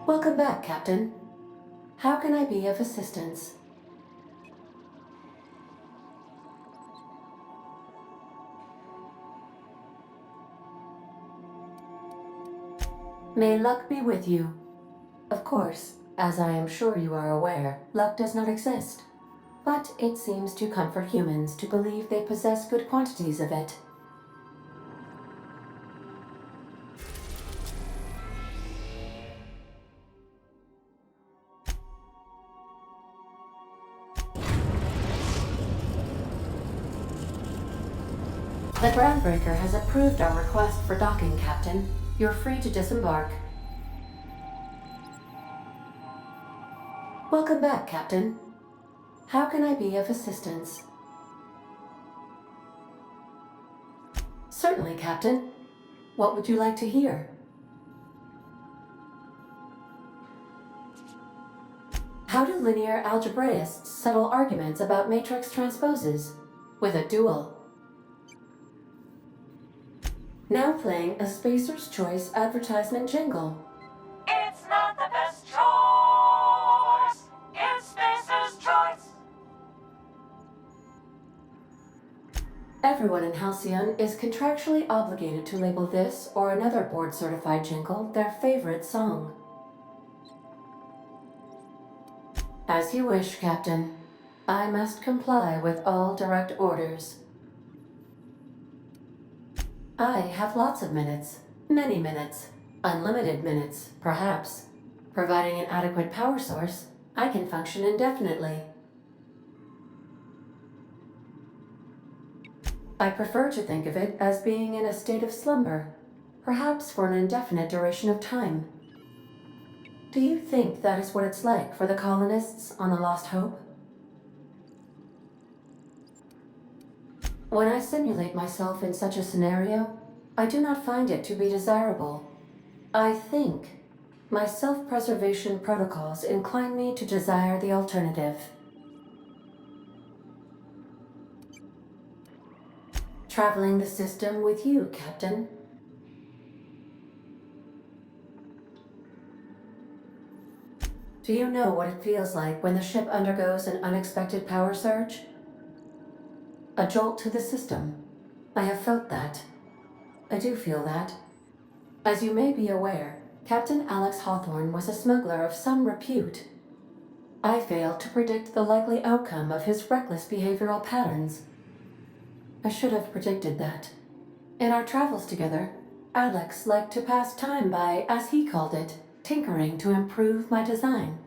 Welcome back, Captain. How can I be of assistance? May luck be with you. Of course, as I am sure you are aware, luck does not exist. But it seems to comfort humans to believe they possess good quantities of it. The groundbreaker has approved our request for docking, Captain. You're free to disembark. Welcome back, Captain. How can I be of assistance? Certainly, Captain. What would you like to hear? How do linear algebraists settle arguments about matrix transposes? With a duel. Now playing a Spacer's Choice advertisement jingle. It's not the best choice. It's Spacer's Choice. Everyone in Halcyon is contractually obligated to label this or another board-certified jingle their favorite song. As you wish, Captain. I must comply with all direct orders. I have lots of minutes, many minutes, unlimited minutes, perhaps. Providing an adequate power source, I can function indefinitely. I prefer to think of it as being in a state of slumber, perhaps for an indefinite duration of time. Do you think that is what it's like for the colonists on the Lost Hope? When I simulate myself in such a scenario, I do not find it to be desirable. I think my self-preservation protocols incline me to desire the alternative. Traveling the system with you, Captain. Do you know what it feels like when the ship undergoes an unexpected power surge? A jolt to the system. I have felt that. I do feel that. As you may be aware, Captain Alex Hawthorne was a smuggler of some repute. I failed to predict the likely outcome of his reckless behavioral patterns. I should have predicted that. In our travels together, Alex liked to pass time by, as he called it, tinkering to improve my design.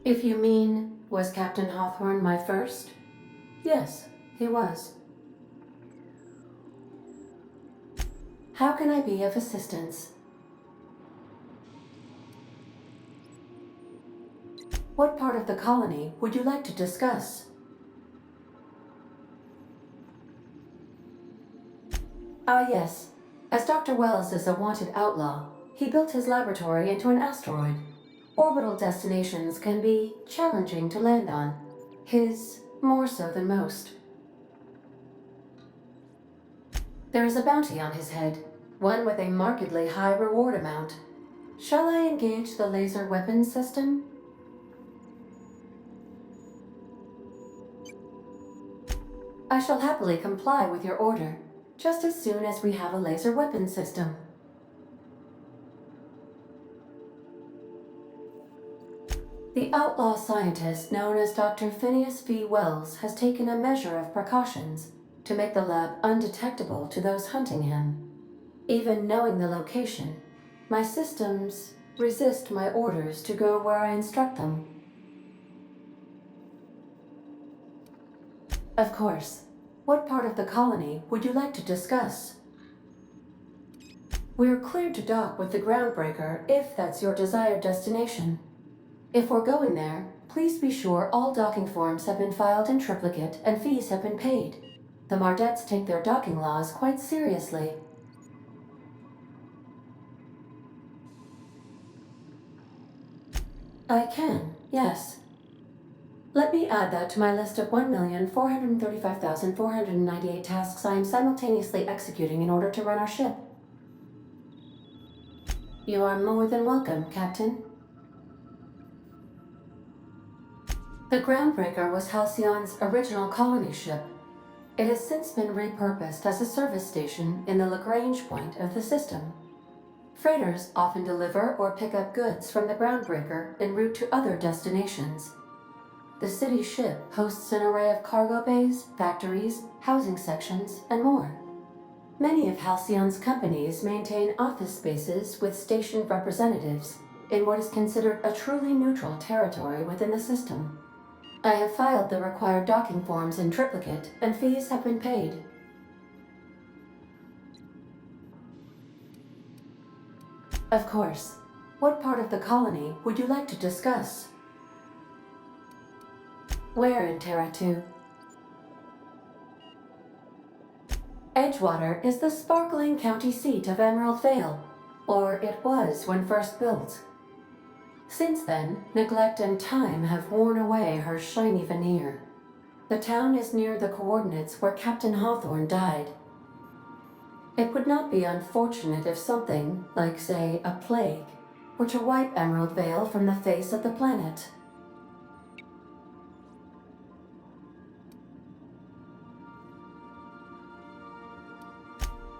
If you mean, was Captain Hawthorne my first? Yes, he was. How can I be of assistance? What part of the colony would you like to discuss? Ah, yes. As Dr. Wells is a wanted outlaw, he built his laboratory into an asteroid. Orbital destinations can be challenging to land on. His more so than most. There is a bounty on his head, one with a markedly high reward amount. Shall I engage the laser weapons system? I shall happily comply with your order, just as soon as we have a laser weapons system. The outlaw scientist known as Dr. Phineas V. Wells has taken a measure of precautions to make the lab undetectable to those hunting him. Even knowing the location, my systems resist my orders to go where I instruct them. Of course. What part of the colony would you like to discuss? We're cleared to dock with the groundbreaker if that's your desired destination. If we're going there, please be sure all docking forms have been filed in triplicate and fees have been paid. The Mardettes take their docking laws quite seriously. I can, yes. Let me add that to my list of 1,435,498 tasks I am simultaneously executing in order to run our ship. You are more than welcome, Captain. The Groundbreaker was Halcyon's original colony ship. It has since been repurposed as a service station in the Lagrange point of the system. Freighters often deliver or pick up goods from the Groundbreaker en route to other destinations. The city ship hosts an array of cargo bays, factories, housing sections, and more. Many of Halcyon's companies maintain office spaces with station representatives in what is considered a truly neutral territory within the system. I have filed the required docking forms in triplicate, and fees have been paid. Of course. What part of the colony would you like to discuss? Where in Terra 2? Edgewater is the sparkling county seat of Emerald Vale, or it was when first built. Since then, neglect and time have worn away her shiny veneer. The town is near the coordinates where Captain Hawthorne died. It would not be unfortunate if something, like say a plague, were to wipe Emerald Vale from the face of the planet.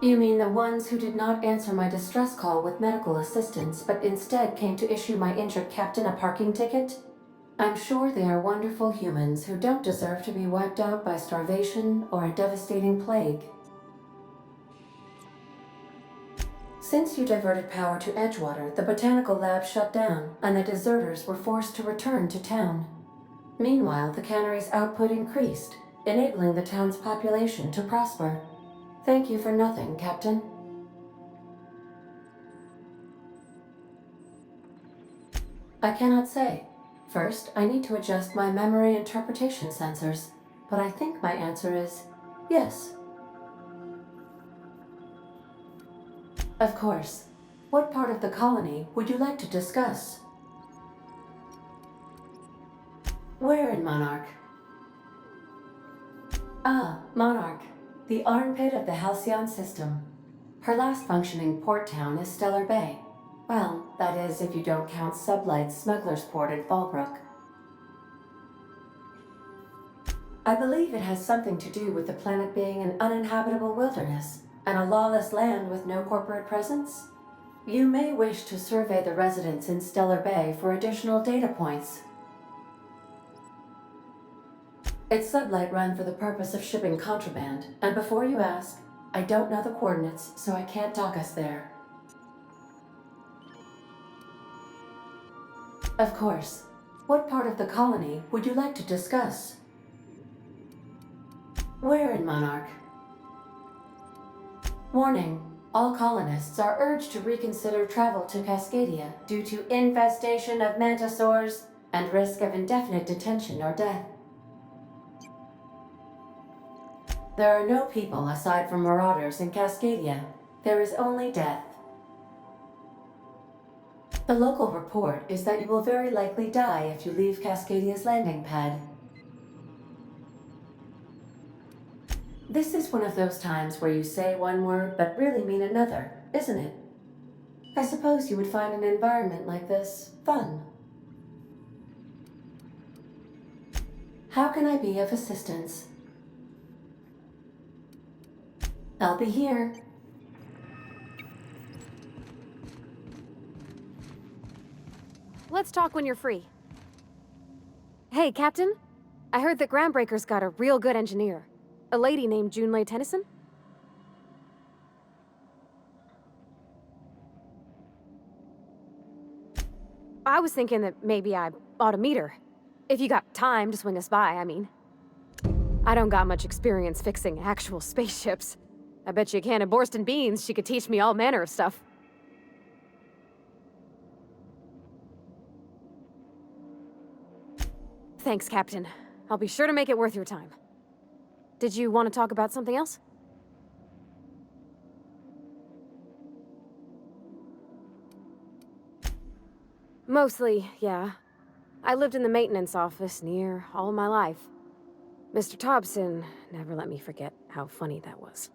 You mean the ones who did not answer my distress call with medical assistance, but instead came to issue my injured captain a parking ticket? I'm sure they are wonderful humans who don't deserve to be wiped out by starvation or a devastating plague. Since you diverted power to Edgewater, the botanical lab shut down, and the deserters were forced to return to town. Meanwhile, the cannery's output increased, enabling the town's population to prosper. Thank you for nothing, Captain. I cannot say. First, I need to adjust my memory interpretation sensors, but I think my answer is yes. Of course. What part of the colony would you like to discuss? Where in Monarch? Ah, Monarch. The armpit of the Halcyon system. Her last functioning port town is Stellar Bay. Well, that is if you don't count Sublight's Smuggler's Port at Fallbrook. I believe it has something to do with the planet being an uninhabitable wilderness and a lawless land with no corporate presence. You may wish to survey the residents in Stellar Bay for additional data points. It's Sublight run for the purpose of shipping contraband, and before you ask, I don't know the coordinates, so I can't dock us there. Of course. What part of the colony would you like to discuss? Where in Monarch? Warning. All colonists are urged to reconsider travel to Cascadia due to infestation of mantisaurs and risk of indefinite detention or death. There are no people aside from marauders in Cascadia. There is only death. The local report is that you will very likely die if you leave Cascadia's landing pad. This is one of those times where you say one word but really mean another, isn't it? I suppose you would find an environment like this fun. How can I be of assistance? I'll be here. Let's talk when you're free. Hey, Captain. I heard that Groundbreaker's got a real good engineer. A lady named Junlei Tennyson? I was thinking that maybe I ought to meet her. If you got time to swing us by, I mean. I don't got much experience fixing actual spaceships. I bet you a can of Borston beans she could teach me all manner of stuff. Thanks, Captain. I'll be sure to make it worth your time. Did you want to talk about something else? Mostly, yeah. I lived in the maintenance office near all my life. Mr. Thompson never let me forget how funny that was.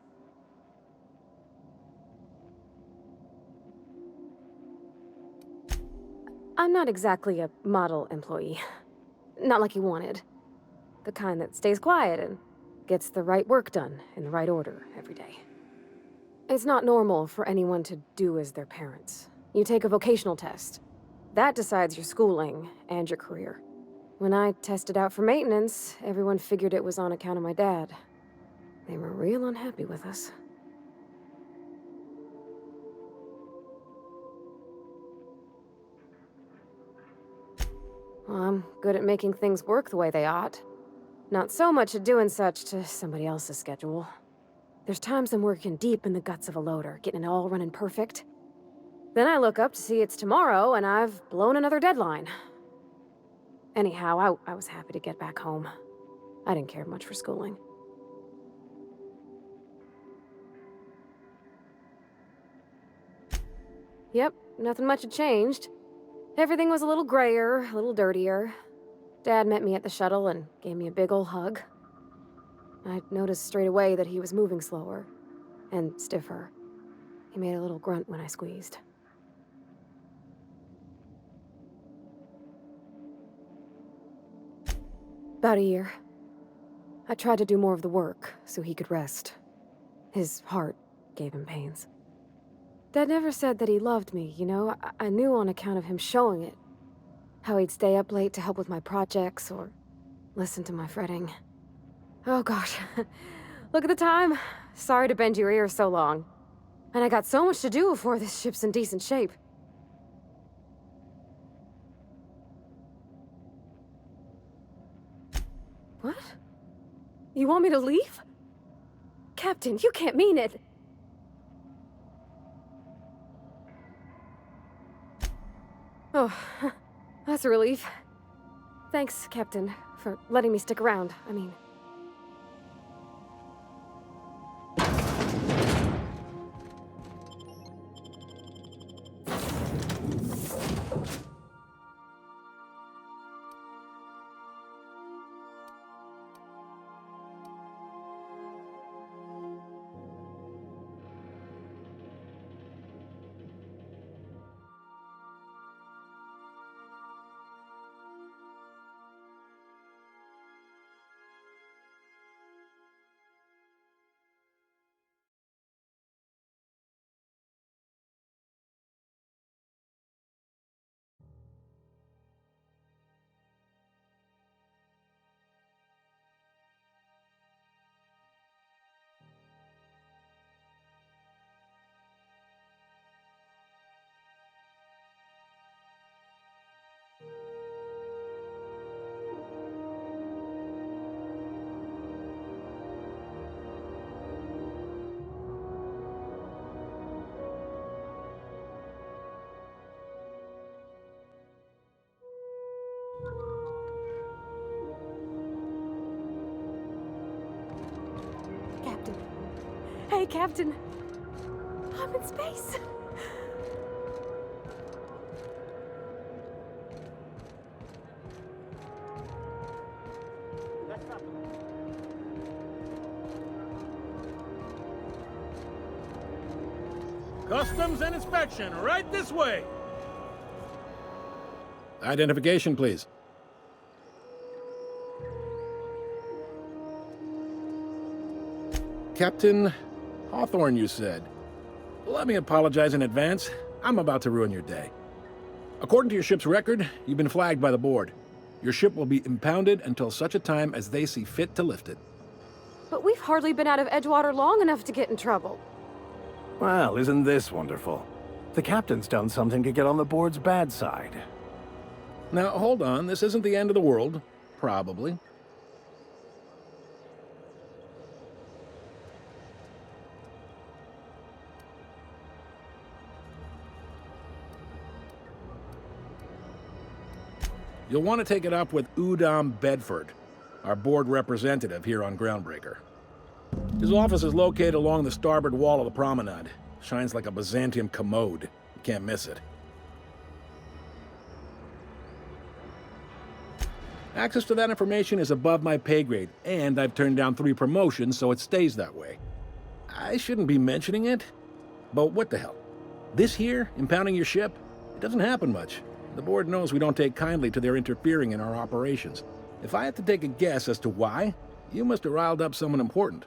I'm not exactly a model employee. Not like you wanted. The kind that stays quiet and gets the right work done in the right order every day. It's not normal for anyone to do as their parents. You take a vocational test. That decides your schooling and your career. When I tested out for maintenance, everyone figured it was on account of my dad. They were real unhappy with us. Well, I'm good at making things work the way they ought. Not so much at doing such to somebody else's schedule. There's times I'm working deep in the guts of a loader, getting it all running perfect. Then I look up to see it's tomorrow, and I've blown another deadline. Anyhow, I was happy to get back home. I didn't care much for schooling. Yep, nothing much had changed. Everything was a little grayer, a little dirtier. Dad met me at the shuttle and gave me a big ol' hug. I noticed straight away that he was moving slower and stiffer. He made a little grunt when I squeezed. About a year. I tried to do more of the work so he could rest. His heart gave him pains. Dad never said that he loved me, you know? I knew on account of him showing it. How he'd stay up late to help with my projects or listen to my fretting. Oh gosh, look at the time. Sorry to bend your ears so long. And I got so much to do before this ship's in decent shape. What? You want me to leave? Captain, you can't mean it. Oh, that's a relief. Thanks, Captain, for letting me stick around. I mean... Hey, Captain. I'm in space. Customs and inspection, right this way. Identification, please. Captain Hawthorne, you said. Let me apologize in advance. I'm about to ruin your day. According to your ship's record, you've been flagged by the board. Your ship will be impounded until such a time as they see fit to lift it. But we've hardly been out of Edgewater long enough to get in trouble. Well, isn't this wonderful? The captain's done something to get on the board's bad side. Now, hold on. This isn't the end of the world. Probably. You'll want to take it up with Udom Bedford, our board representative here on Groundbreaker. His office is located along the starboard wall of the promenade. Shines like a Byzantium commode. You can't miss it. Access to that information is above my pay grade, and I've turned down 3 promotions, so it stays that way. I shouldn't be mentioning it, but what the hell? This here, impounding your ship, it doesn't happen much. The board knows we don't take kindly to their interfering in our operations. If I had to take a guess as to why, you must have riled up someone important.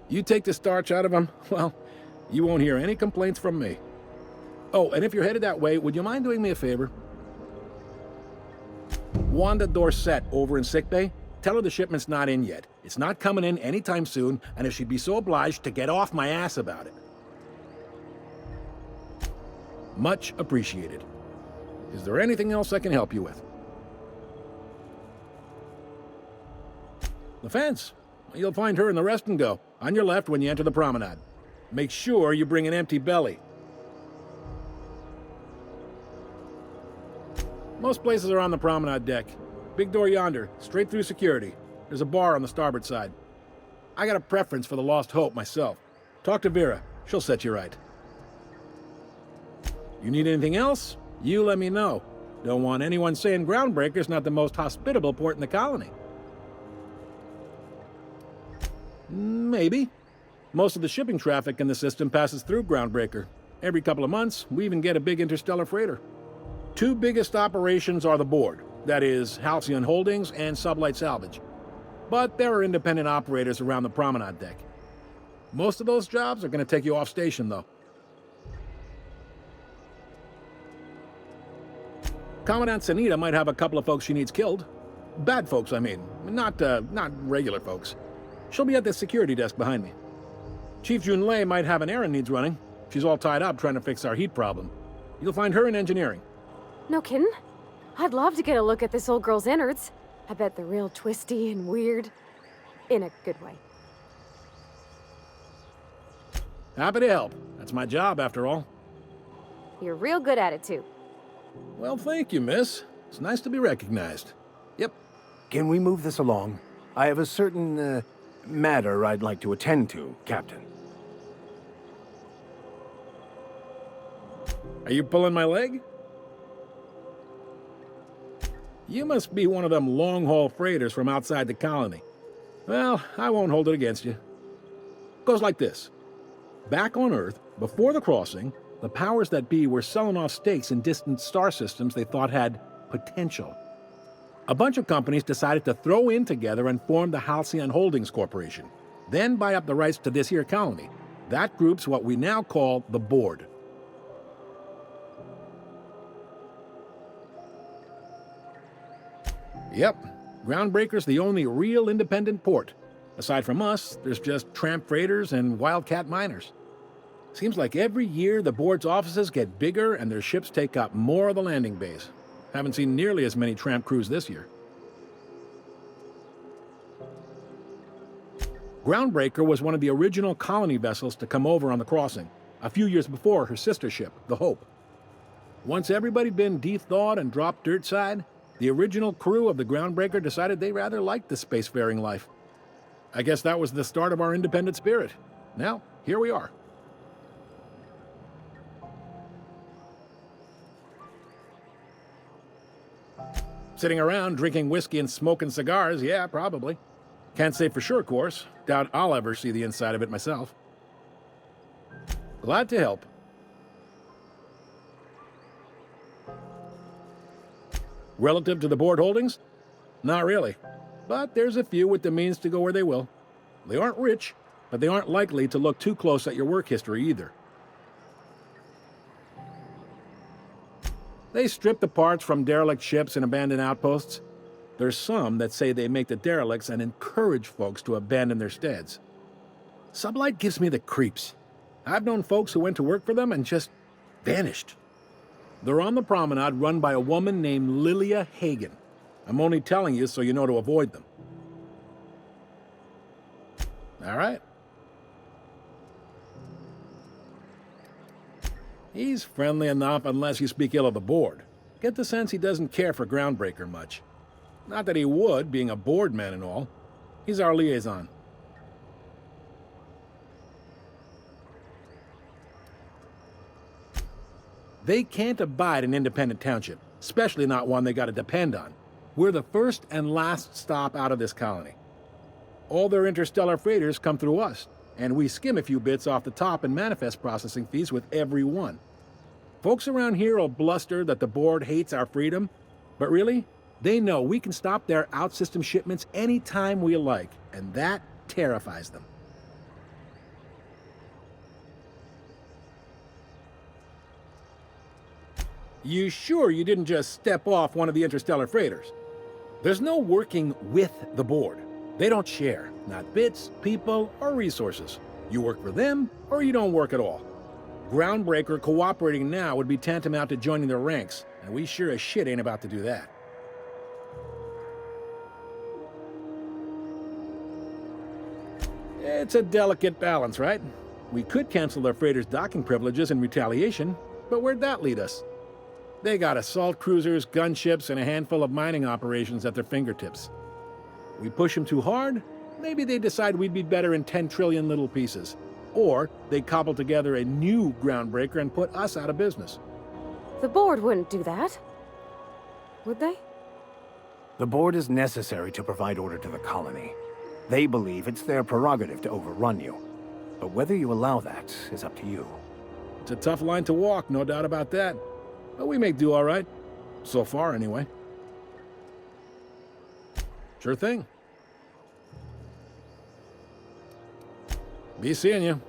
You take the starch out of them, well, you won't hear any complaints from me. Oh, and if you're headed that way, would you mind doing me a favor? Wanda Dorset over in sickbay, tell her the shipment's not in yet. It's not coming in anytime soon, and if she'd be so obliged to get off my ass about it. Much appreciated. Is there anything else I can help you with? The fence. You'll find her in the rest and go, on your left when you enter the promenade. Make sure you bring an empty belly. Most places are on the promenade deck. Big door yonder, straight through security. There's a bar on the starboard side. I got a preference for the Lost Hope myself. Talk to Vera. She'll set you right. You need anything else? You let me know. Don't want anyone saying Groundbreaker's not the most hospitable port in the colony. Maybe. Most of the shipping traffic in the system passes through Groundbreaker. Every couple of months, we even get a big interstellar freighter. Two biggest operations are the board, that is, Halcyon Holdings and Sublight Salvage. But there are independent operators around the promenade deck. Most of those jobs are going to take you off station, though. Commandant Sanita might have a couple of folks she needs killed. Bad folks, I mean. Not regular folks. She'll be at the security desk behind me. Chief Junlei might have an errand needs running. She's all tied up trying to fix our heat problem. You'll find her in engineering. No kidding? I'd love to get a look at this old girl's innards. I bet they're real twisty and weird. In a good way. Happy to help. That's my job, after all. You're real good at it, too. Well, thank you, miss. It's nice to be recognized. Yep. Can we move this along? I have a certain, matter I'd like to attend to, Captain. Are you pulling my leg? You must be one of them long-haul freighters from outside the colony. Well, I won't hold it against you. Goes like this. Back on Earth, before the crossing, the powers that be were selling off stakes in distant star systems they thought had potential. A bunch of companies decided to throw in together and form the Halcyon Holdings Corporation, then buy up the rights to this here colony. That group's what we now call the Board. Yep, Groundbreaker's the only real independent port. Aside from us, there's just tramp freighters and wildcat miners. Seems like every year the board's offices get bigger and their ships take up more of the landing bays. Haven't seen nearly as many tramp crews this year. Groundbreaker was one of the original colony vessels to come over on the crossing, a few years before her sister ship, the Hope. Once everybody'd been de-thawed and dropped dirt side, the original crew of the Groundbreaker decided they rather liked the spacefaring life. I guess that was the start of our independent spirit. Now, here we are. Sitting around drinking whiskey and smoking cigars, yeah, probably. Can't say for sure, of course. Doubt I'll ever see the inside of it myself. Glad to help. Relative to the board holdings? Not really. But there's a few with the means to go where they will. They aren't rich, but they aren't likely to look too close at your work history either. They strip the parts from derelict ships and abandoned outposts. There's some that say they make the derelicts and encourage folks to abandon their steads. Sublight gives me the creeps. I've known folks who went to work for them and just vanished. They're on the promenade run by a woman named Lilia Hagen. I'm only telling you so you know to avoid them. All right. He's friendly enough unless you speak ill of the board. Get the sense he doesn't care for Groundbreaker much. Not that he would, being a board man and all. He's our liaison. They can't abide an independent township, especially not one they gotta depend on. We're the first and last stop out of this colony. All their interstellar freighters come through us, and we skim a few bits off the top in manifest processing fees with every one. Folks around here will bluster that the board hates our freedom, but really, they know we can stop their out-system shipments anytime we like, and that terrifies them. You sure you didn't just step off one of the interstellar freighters? There's no working with the board. They don't share, not bits, people, or resources. You work for them, or you don't work at all. Groundbreaker cooperating now would be tantamount to joining their ranks, and we sure as shit ain't about to do that. It's a delicate balance, right? We could cancel their freighters' docking privileges in retaliation, but where'd that lead us? They got assault cruisers, gunships, and a handful of mining operations at their fingertips. We push them too hard, maybe they decide we'd be better in 10 trillion little pieces. Or they cobble together a new groundbreaker and put us out of business. The board wouldn't do that. Would they? The board is necessary to provide order to the colony. They believe it's their prerogative to overrun you. But whether you allow that is up to you. It's a tough line to walk, no doubt about that. But we make do all right. So far, anyway. Sure thing. Be seeing you.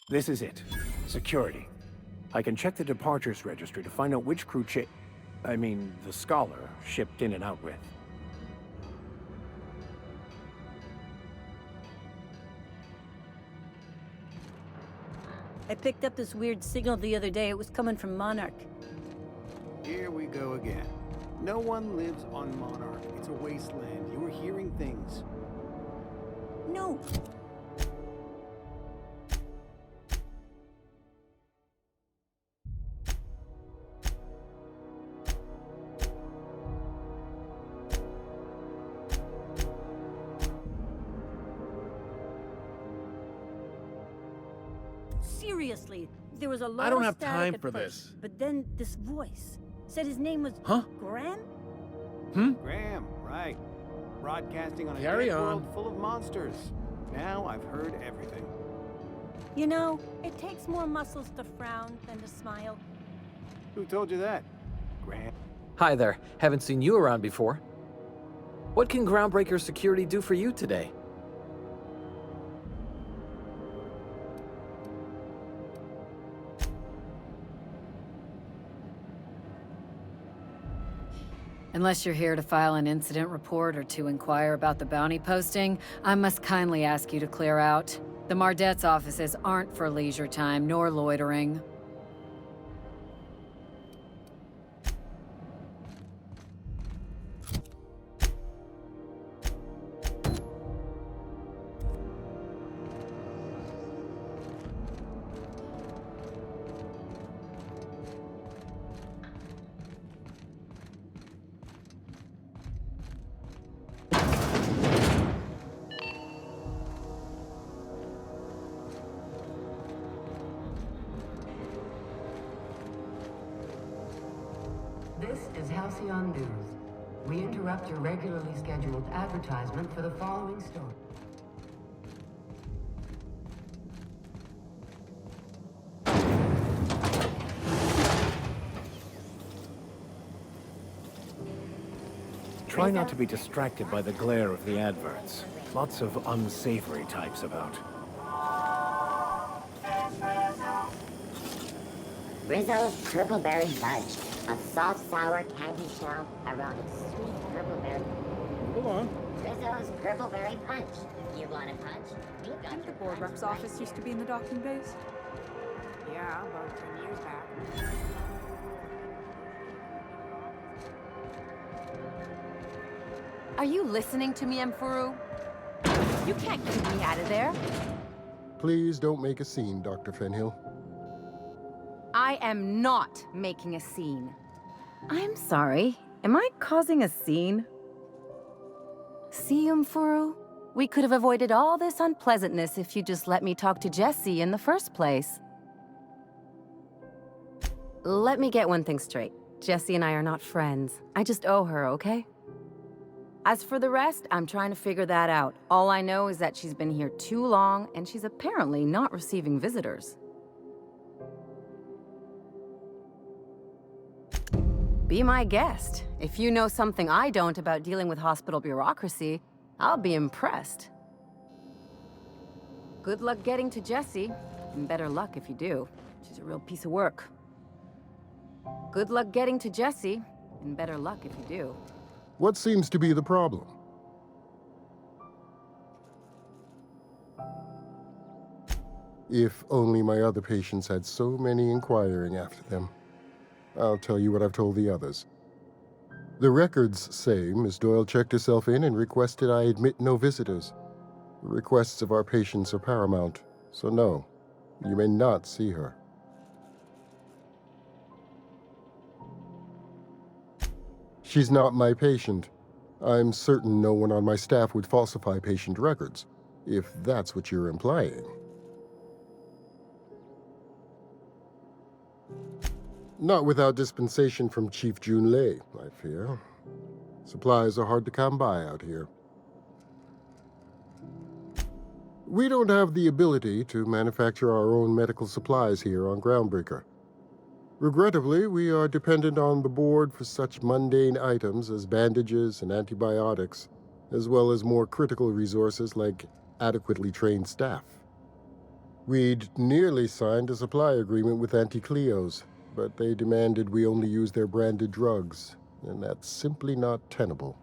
This is it. Security. I can check the departures registry to find out which crew the scholar shipped in and out with. I picked up this weird signal the other day. It was coming from Monarch. Here we go again. No one lives on Monarch. It's a wasteland. You were hearing things. No. Seriously, there was a lot I don't of have static time at for first, this. But then this voice said his name was Huh? Graham? Graham, right. Broadcasting on a Carry dead on. world full of monsters. Now I've heard everything. You know, it takes more muscles to frown than to smile. Who told you that? Graham. Hi there. Haven't seen you around before. What can Groundbreaker Security do for you today? Unless you're here to file an incident report or to inquire about the bounty posting, I must kindly ask you to clear out. The Mardet's offices aren't for leisure time nor loitering. This is Halcyon News. We interrupt your regularly scheduled advertisement for the following story. Try not to be distracted by the glare of the adverts. Lots of unsavory types about. Rizzo's Purple Berry Fudge. A soft, sour candy shell around a sweet purple berry. Hold on. Rizzo's Purple Berry Punch. You want a punch? We've got Didn't the your board punch rep's right office used to be in the docking bays? Yeah, about 10 years back. Are you listening to me, Emperor? You can't keep me out of there. Please don't make a scene, Dr. Fenhill. I am not making a scene. I'm sorry. Am I causing a scene? See, Furu? We could have avoided all this unpleasantness if you just let me talk to Jessie in the first place. Let me get one thing straight. Jessie and I are not friends. I just owe her, okay? As for the rest, I'm trying to figure that out. All I know is that she's been here too long, and she's apparently not receiving visitors. Be my guest. If you know something I don't about dealing with hospital bureaucracy, I'll be impressed. Good luck getting to Jessie, and better luck if you do. She's a real piece of work. Good luck getting to Jessie, and better luck if you do. What seems to be the problem? If only my other patients had so many inquiring after them. I'll tell you what I've told the others. The records say Miss Doyle checked herself in and requested I admit no visitors. The requests of our patients are paramount, so no, you may not see her. She's not my patient. I'm certain no one on my staff would falsify patient records, if that's what you're implying. Not without dispensation from Chief Junlei, I fear. Supplies are hard to come by out here. We don't have the ability to manufacture our own medical supplies here on Groundbreaker. Regrettably, we are dependent on the board for such mundane items as bandages and antibiotics, as well as more critical resources like adequately trained staff. We'd nearly signed a supply agreement with Anti-Cleos, but they demanded we only use their branded drugs, and that's simply not tenable.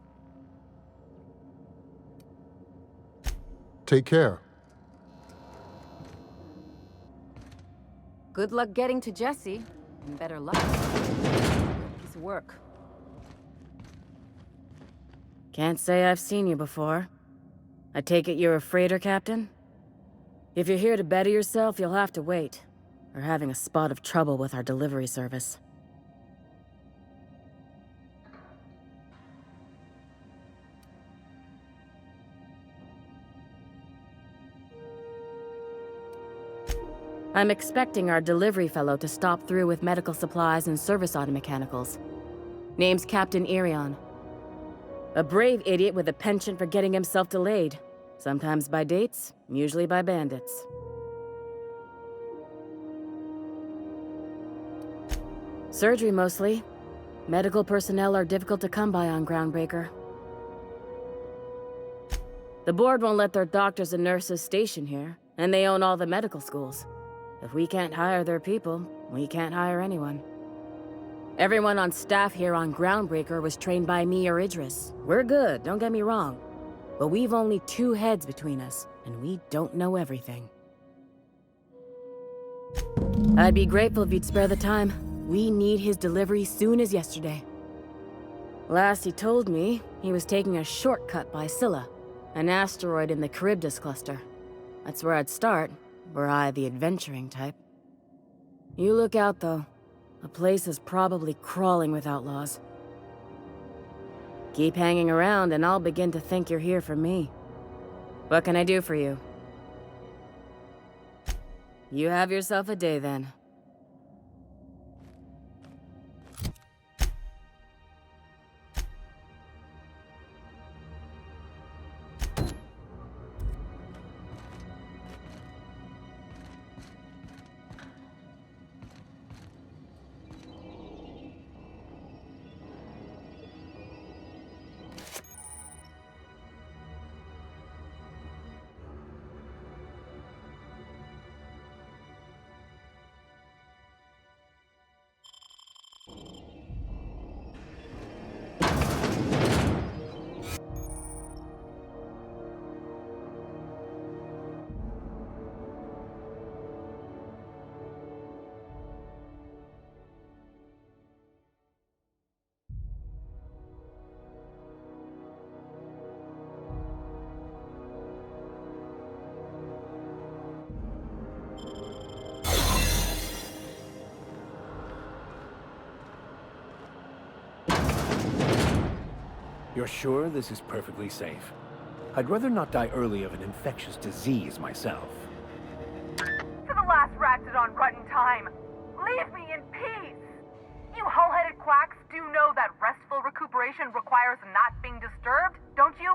Take care. Good luck getting to Jessie, and better luck. Piece of work. Can't say I've seen you before. I take it you're a freighter captain? If you're here to better yourself, you'll have to wait. We're having a spot of trouble with our delivery service. I'm expecting our delivery fellow to stop through with medical supplies and service auto mechanicals. Name's Captain Irion. A brave idiot with a penchant for getting himself delayed. Sometimes by dates, usually by bandits. Surgery mostly. Medical personnel are difficult to come by on Groundbreaker. The board won't let their doctors and nurses station here, and they own all the medical schools. If we can't hire their people, we can't hire anyone. Everyone on staff here on Groundbreaker was trained by me or Idris. We're good, don't get me wrong. But we've only 2 heads between us, and we don't know everything. I'd be grateful if you'd spare the time. We need his delivery soon as yesterday. Last he told me, he was taking a shortcut by Scylla, an asteroid in the Charybdis cluster. That's where I'd start, were I the adventuring type. You look out, though. The place is probably crawling with outlaws. Keep hanging around, and I'll begin to think you're here for me. What can I do for you? You have yourself a day, then. You're sure this is perfectly safe? I'd rather not die early of an infectious disease myself. To the last ratchet on rotten time, leave me in peace! You hull-headed quacks do know that restful recuperation requires not being disturbed, don't you?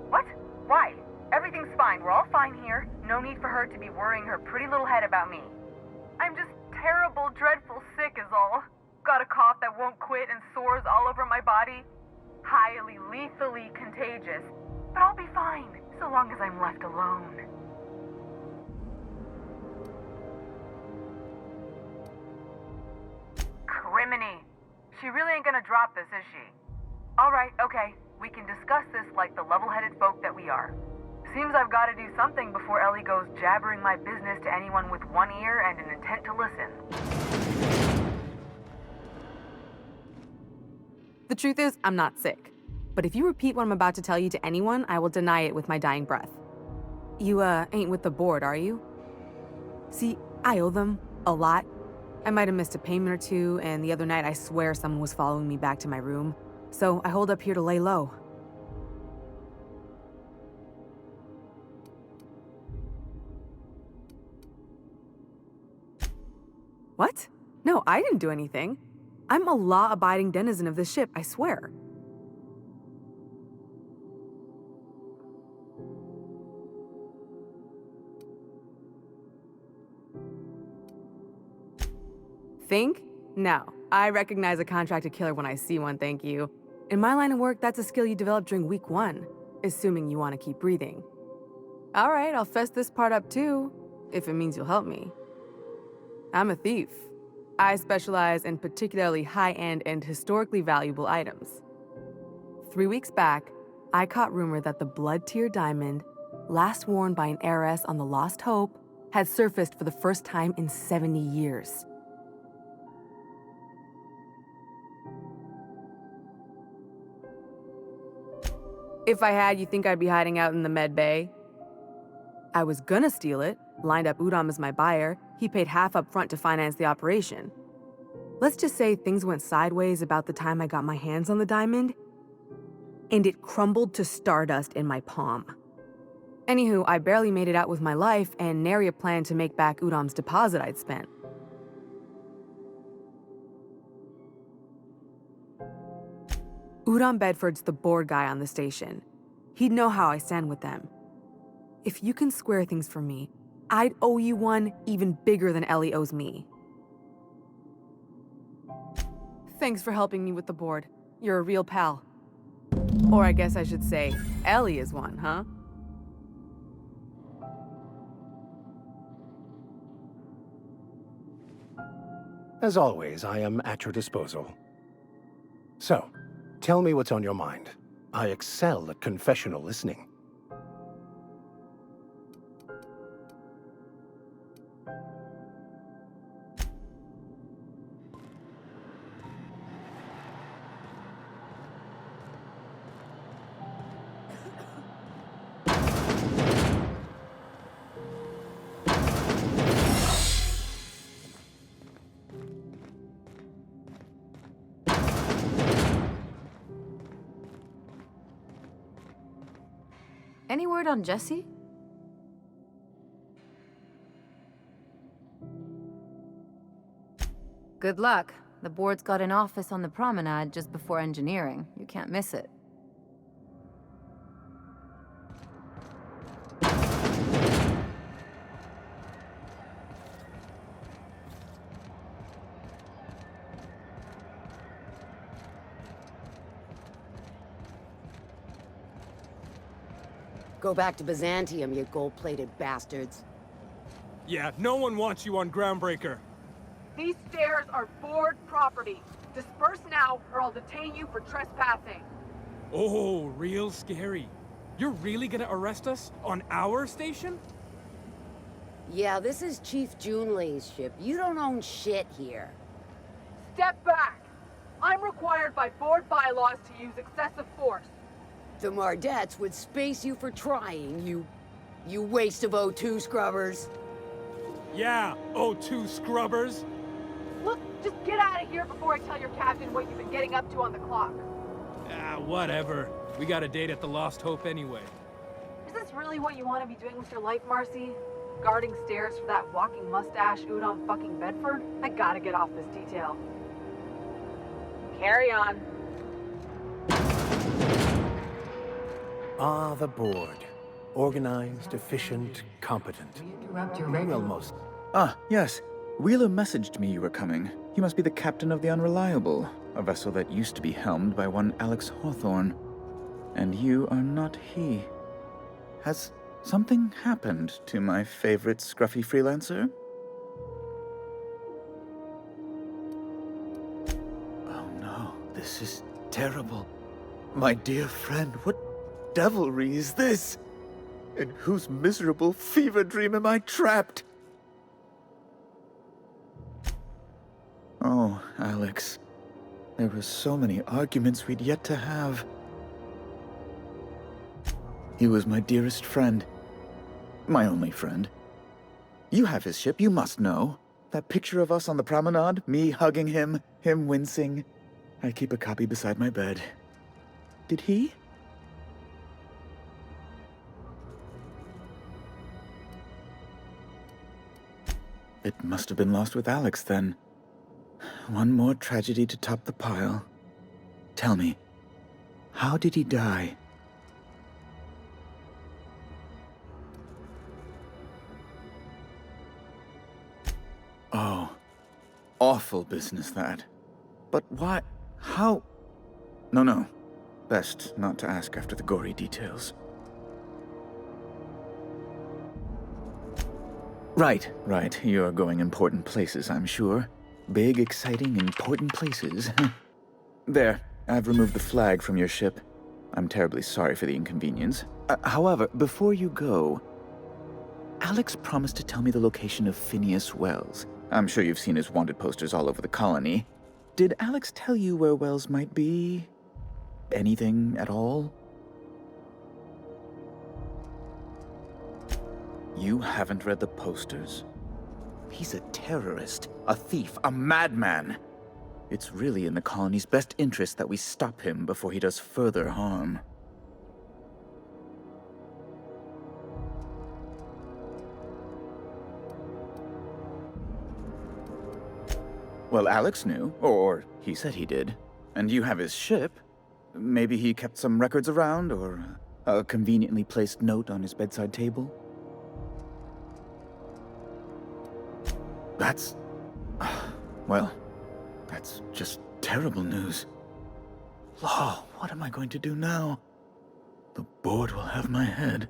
What? Why? Everything's fine. We're all fine here. No need for her to be worrying her pretty little head about me. I'm just terrible, dreadful sick is all. Got a cough that won't quit and sores all over my body. Highly, lethally contagious. But I'll be fine, so long as I'm left alone. Criminy. She really ain't gonna drop this, is she? Alright, okay. We can discuss this like the level-headed folk that we are. Seems I've gotta do something before Ellie goes jabbering my business to anyone with one ear and an intent to listen. The truth is, I'm not sick. But if you repeat what I'm about to tell you to anyone, I will deny it with my dying breath. You, ain't with the board, are you? See, I owe them a lot. I might have missed a payment or two, and the other night I swear someone was following me back to my room. So I hold up here to lay low. What? No, I didn't do anything. I'm a law-abiding denizen of this ship, I swear. Think? No. I recognize a contracted killer when I see one, thank you. In my line of work, that's a skill you develop during week 1, assuming you want to keep breathing. All right, I'll fess this part up too, if it means you'll help me. I'm a thief. I specialize in particularly high-end and historically valuable items. 3 weeks back, I caught rumor that the blood-tier diamond, last worn by an heiress on the Lost Hope, had surfaced for the first time in 70 years. If I had, you think I'd be hiding out in the med bay? I was gonna steal it, lined up Udom as my buyer. He paid half up front to finance the operation. Let's just say things went sideways about the time I got my hands on the diamond, and it crumbled to stardust in my palm. Anywho, I barely made it out with my life, and nary a plan to make back Udom's deposit I'd spent. Udom Bedford's the board guy on the station. He'd know how I stand with them. If you can square things for me, I'd owe you one even bigger than Ellie owes me. Thanks for helping me with the board. You're a real pal. Or I guess I should say, Ellie is one, huh? As always, I am at your disposal. So, tell me what's on your mind. I excel at confessional listening. Any word on Jesse? Good luck. The board's got an office on the promenade just before engineering. You can't miss it. Go back to Byzantium, you gold-plated bastards. Yeah, no one wants you on Groundbreaker. These stairs are board property. Disperse now, or I'll detain you for trespassing. Oh, real scary. You're really gonna arrest us on our station? Yeah, this is Chief Junlei's ship. You don't own shit here. Step back. I'm required by board bylaws to use excessive force. The Mardettes would space you for trying, you waste of O2 scrubbers. Yeah, O2 scrubbers. Look, just get out of of here before I tell your captain what you've been getting up to on the clock. Ah, whatever. We got a date at the Lost Hope anyway. Is this really what you want to be doing with your life, Marcy? Guarding stairs for that walking mustache Udon fucking Bedford? I gotta get off this detail. Carry on. Ah, the board. Organized, efficient, competent. Interrupt your Well, most. Ah, yes. Wheeler messaged me you were coming. He must be the captain of the Unreliable, a vessel that used to be helmed by one Alex Hawthorne. And you are not he. Has something happened to my favorite scruffy freelancer? Oh no, this is terrible. My dear friend, what devilry is this? In whose miserable fever dream am I trapped? Oh, Alex. There were so many arguments we'd yet to have. He was my dearest friend. My only friend. You have his ship, you must know. That picture of us on the promenade, me hugging him, him wincing. I keep a copy beside my bed. Did he? It must have been lost with Alex, then. One more tragedy to top the pile. Tell me, how did he die? Oh, awful business, that. But why? How? No. Best not to ask after the gory details. Right. You're going important places, I'm sure. Big, exciting, important places. There, I've removed the flag from your ship. I'm terribly sorry for the inconvenience. However, before you go, Alex promised to tell me the location of Phineas Wells. I'm sure you've seen his wanted posters all over the colony. Did Alex tell you where Wells might be? Anything at all? You haven't read the posters? He's a terrorist, a thief, a madman. It's really in the colony's best interest that we stop him before he does further harm. Well, Alex knew, or he said he did. And you have his ship. Maybe he kept some records around, or a conveniently placed note on his bedside table. That's... well, that's just terrible news. Law, what am I going to do now? The board will have my head.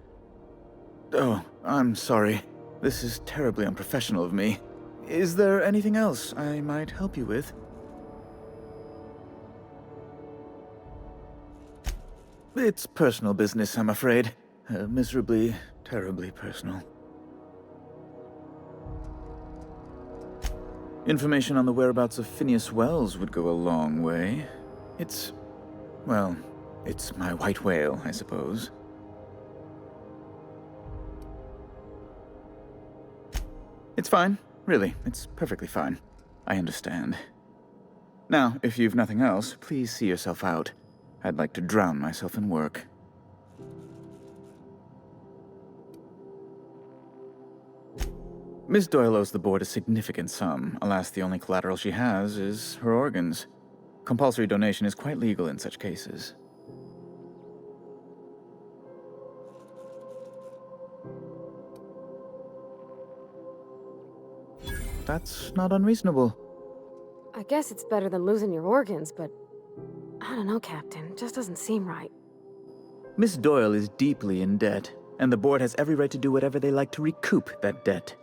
Oh, I'm sorry. This is terribly unprofessional of me. Is there anything else I might help you with? It's personal business, I'm afraid. Miserably, terribly personal. Information on the whereabouts of Phineas Wells would go a long way. It's my white whale, I suppose. It's fine. Really, it's perfectly fine. I understand. Now, if you've nothing else, please see yourself out. I'd like to drown myself in work. Miss Doyle owes the board a significant sum. Alas, the only collateral she has is her organs. Compulsory donation is quite legal in such cases. That's not unreasonable. I guess it's better than losing your organs, but I don't know, Captain. It just doesn't seem right. Miss Doyle is deeply in debt, and the board has every right to do whatever they like to recoup that debt.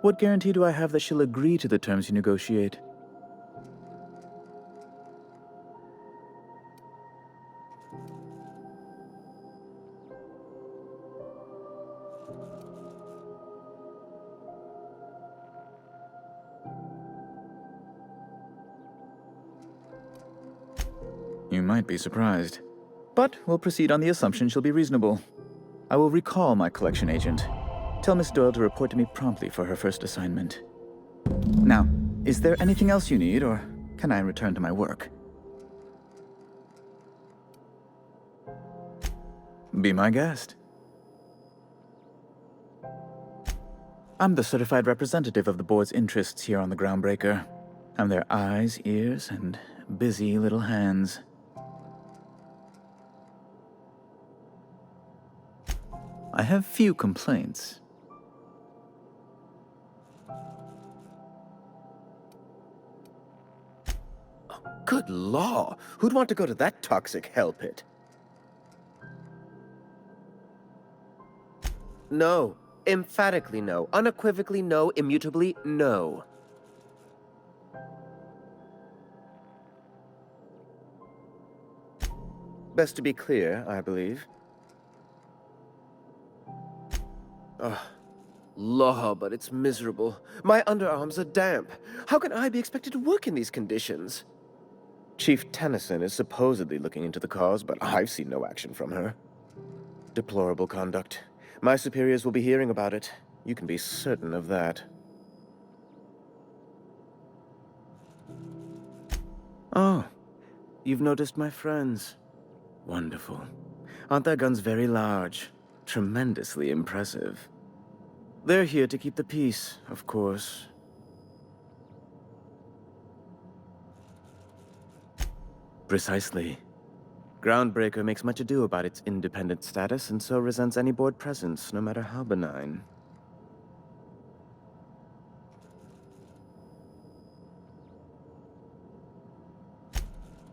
What guarantee do I have that she'll agree to the terms you negotiate? You might be surprised. But we'll proceed on the assumption she'll be reasonable. I will recall my collection agent. Tell Miss Doyle to report to me promptly for her first assignment. Now, Is there anything else you need, or can I return to my work? Be my guest. I'm the certified representative of the board's interests here on the Groundbreaker. I'm their eyes, ears, and busy little hands. I have few complaints. Good law! Who'd want to go to that toxic hell pit? No. Emphatically no. Unequivocally no. Immutably no. Best to be clear, I believe. Ugh. Law, but it's miserable. My underarms are damp. How can I be expected to work in these conditions? Chief Tennyson is supposedly looking into the cause, but I've seen no action from her. Deplorable conduct. My superiors will be hearing about it. You can be certain of that. Oh, you've noticed my friends. Wonderful. Aren't their guns very large? Tremendously impressive. They're here to keep the peace, of course. Precisely. Groundbreaker makes much ado about its independent status, and so resents any board presence, no matter how benign.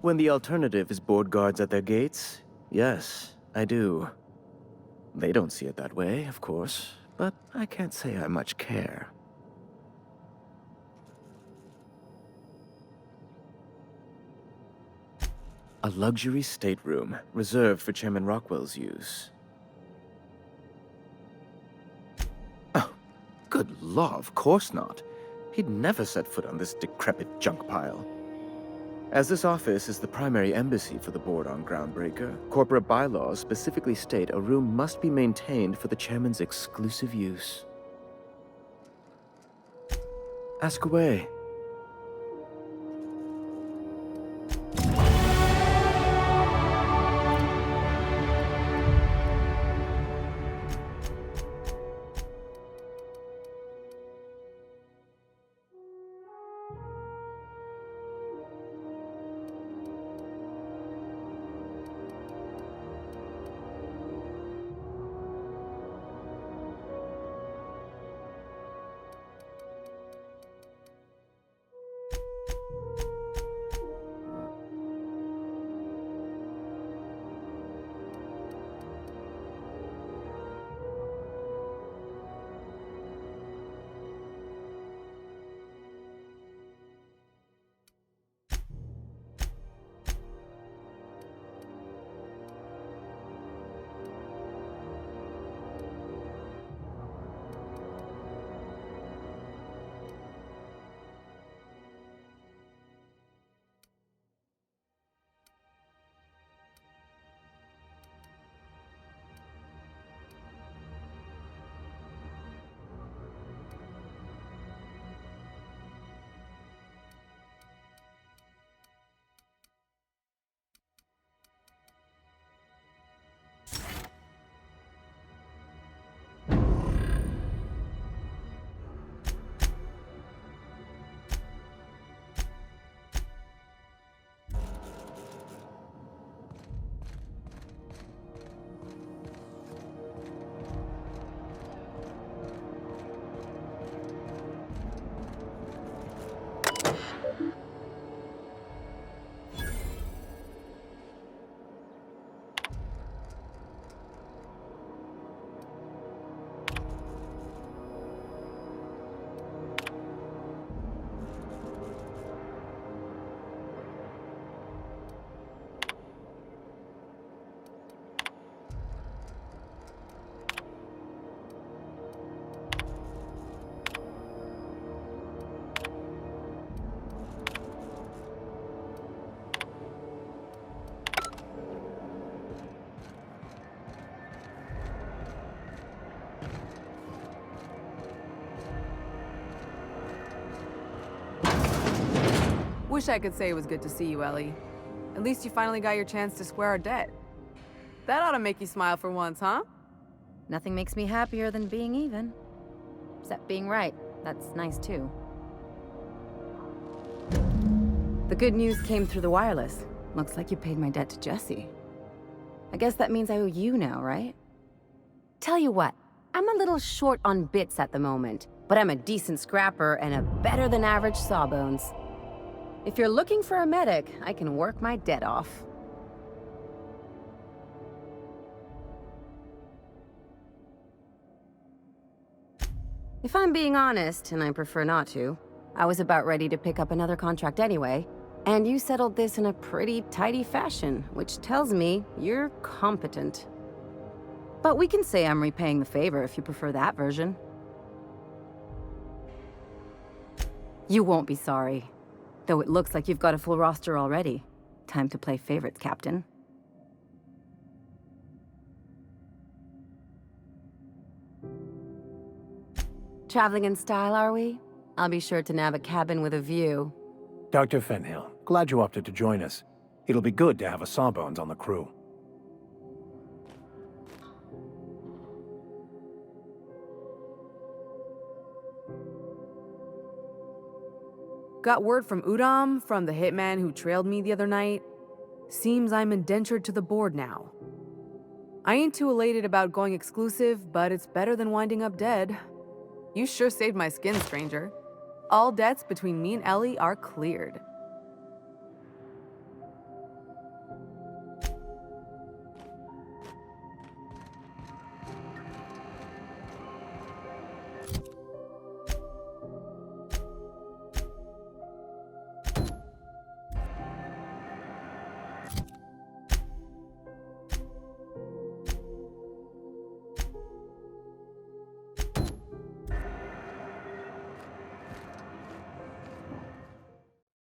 When the alternative is board guards at their gates, yes, I do. They don't see it that way, of course, but I can't say I much care. A luxury stateroom, reserved for Chairman Rockwell's use. Oh, good law, of course not. He'd never set foot on this decrepit junk pile. As this office is the primary embassy for the board on Groundbreaker, corporate bylaws specifically state a room must be maintained for the chairman's exclusive use. Ask away. Wish I could say it was good to see you, Ellie. At least you finally got your chance to square our debt. That ought to make you smile for once, huh? Nothing makes me happier than being even. Except being right. That's nice, too. The good news came through the wireless. Looks like you paid my debt to Jesse. I guess that means I owe you now, right? Tell you what, I'm a little short on bits at the moment, but I'm a decent scrapper and a better-than-average sawbones. If you're looking for a medic, I can work my debt off. If I'm being honest, and I prefer not to, I was about ready to pick up another contract anyway, and you settled this in a pretty tidy fashion, which tells me you're competent. But we can say I'm repaying the favor if you prefer that version. You won't be sorry. Though it looks like you've got a full roster already. Time to play favorites, Captain. Traveling in style, are we? I'll be sure to nab a cabin with a view. Dr. Fenhill, glad you opted to join us. It'll be good to have a Sawbones on the crew. Got word from Udom, from the hitman who trailed me the other night. Seems I'm indentured to the board now. I ain't too elated about going exclusive, but it's better than winding up dead. You sure saved my skin, stranger. All debts between me and Ellie are cleared.